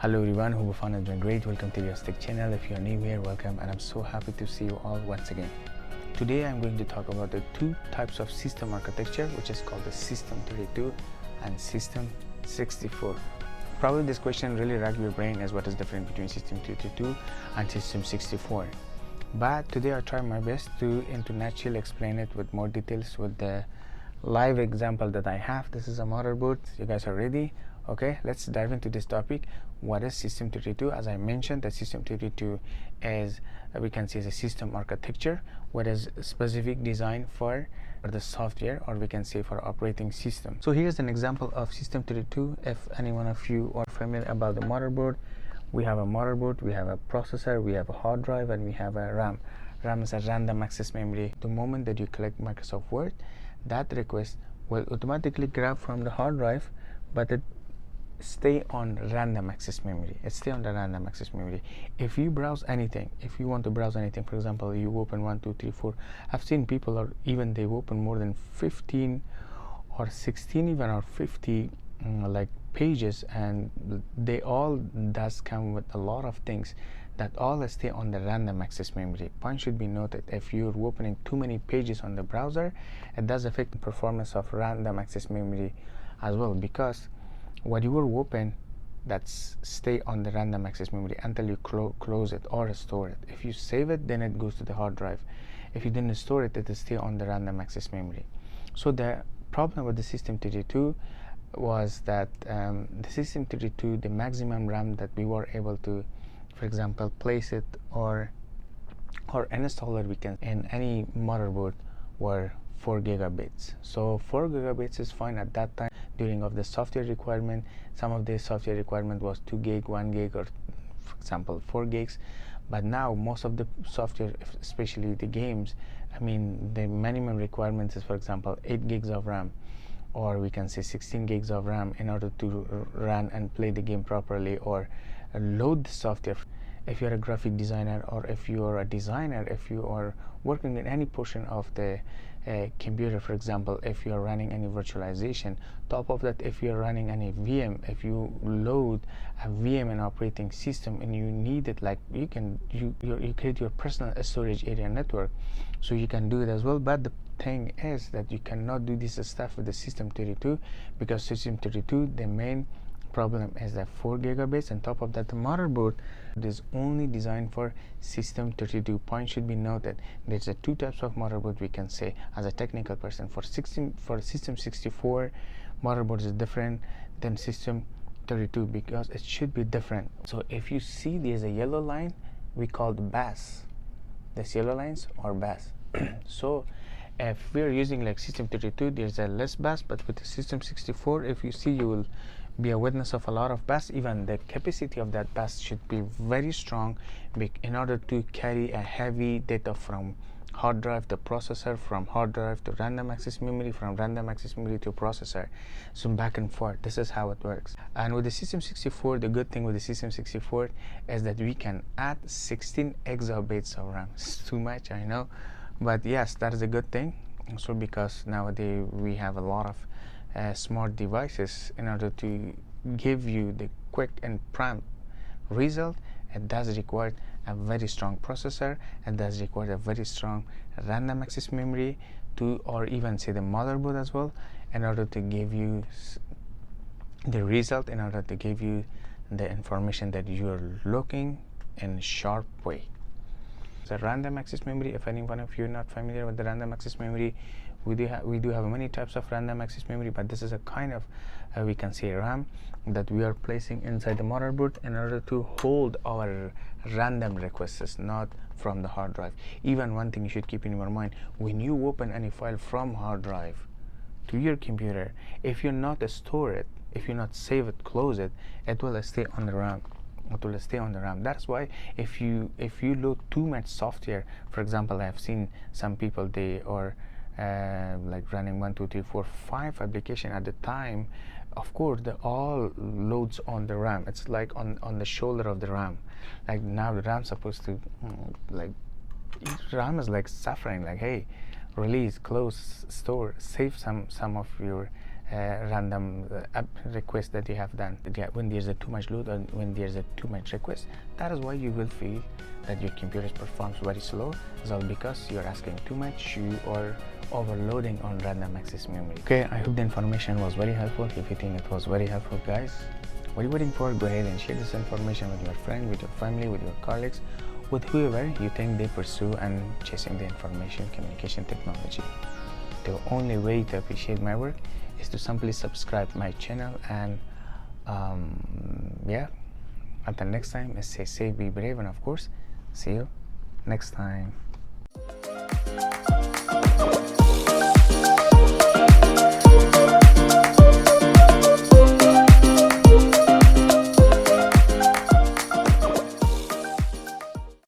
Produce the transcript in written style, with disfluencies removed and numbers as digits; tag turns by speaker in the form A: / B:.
A: Hello everyone, hope you found it doing great. Welcome to Elyas Tech channel. If you are new here, welcome, and I'm so happy to see you all once again. Today I'm going to talk about the two types of system architecture, which is called the System 32 and System 64. Probably this question really racked your brain as what is different between System 32 and System 64. But today I'll try my best to naturally explain it with more details with the live example that I have. This is a motherboard. You guys are ready? Okay, let's dive into this topic. What is System 32? As I mentioned, the System 32 is we can say is a system architecture, what is specific design for the software, or we can say for operating system. So here's an example of System 32. If any one of you are familiar about the motherboard, we have a motherboard, we have a processor, we have a hard drive, and we have a RAM. RAM is a random access memory. The moment that you click Microsoft Word, that request will automatically grab from the hard drive, but it stay on random access memory. It stay on the random access memory. If you browse anything, if you want to browse anything, for example, you open 1, 2, 3, 4. I've seen people, or even they open more than 15 or 16 even, or 50 like pages, and they all does come with a lot of things that all stay on the random access memory. Point should be noted, if you're opening too many pages on the browser, it does affect the performance of random access memory as well, because what you will open, that's stay on the random access memory until you close it or store it. If you save it, then it goes to the hard drive. If you didn't store it, it will stay on the random access memory. So the problem with the System 32 was that the System 32, the maximum RAM that we were able to, for example, place it or install it, we can in any motherboard, were 4 gigabits. So 4 gigabits is fine at that time. During of the software requirement, some of the software requirement was 2 gig, 1 gig, or for example 4 gigs. But now most of the software, especially the games, I mean the minimum requirements is, for example, 8 gigs of RAM, or we can say 16 gigs of RAM in order to run and play the game properly, or load the software. If you're a graphic designer, or if you are a designer, if you are working in any portion of the computer, for example, if you are running any virtualization, top of that, if you're running any VM, if you load a VM and operating system and you need it, like you create your personal storage area network, so you can do it as well. But the thing is that you cannot do this stuff with the System 32, because System 32, the main problem is that 4 gigabits. On top of that, the motherboard is only designed for System 32. Point should be noted, there's a two types of motherboard, we can say, as a technical person. For System 64, motherboard is different than System 32, because it should be different. So if you see there's a yellow line, we call the bus. This yellow lines or bus. So if we're using like System 32, there's a less bus, but with the System 64, if you see, you will be a witness of a lot of bus. Even the capacity of that bus should be very strong in order to carry a heavy data from hard drive to processor, from hard drive to random access memory, from random access memory to processor, so back and forth. This is how it works. And with the System 64, the good thing with the System 64 is that we can add 16 exabytes of RAM. It's too much, I know, but yes, that is a good thing. So because nowadays we have a lot of smart devices, in order to give you the quick and prompt result, it does require a very strong processor, it does require a very strong random access memory to, or even say the motherboard as well, in order to give you the result, in order to give you the information that you're looking in a sharp way. The random access memory, if any one of you are not familiar with the random access memory, we do have many types of random access memory, but this is a kind of we can say RAM that we are placing inside the motherboard in order to hold our random requests, not from the hard drive. Even one thing you should keep in your mind, when you open any file from hard drive to your computer, if you not store it, if you not save it, close it, it will stay on the RAM. It will stay on the RAM. That's why if you load too much software, for example, I have seen some people, they are like running 1, 2, 3, 4, 5 application at the time. Of course, they all loads on the RAM. It's like on the shoulder of the RAM. Like now the RAM supposed to like RAM is like suffering, like, hey, release, close, store, save some of your random request that you have done. When there's too much load and when there's too much request, that is why you will feel that your computer performs very slow. It's all because you're asking too much, you are overloading on random access memory. Okay, I hope the information was very helpful. If you think it was very helpful, guys, what are you waiting for? Go ahead and share this information with your friends, with your family, with your colleagues, with whoever you think they pursue and chasing the information communication technology. The only way to appreciate my work is to simply subscribe my channel, and yeah, until next time, stay safe, be brave, and of course, see you next time.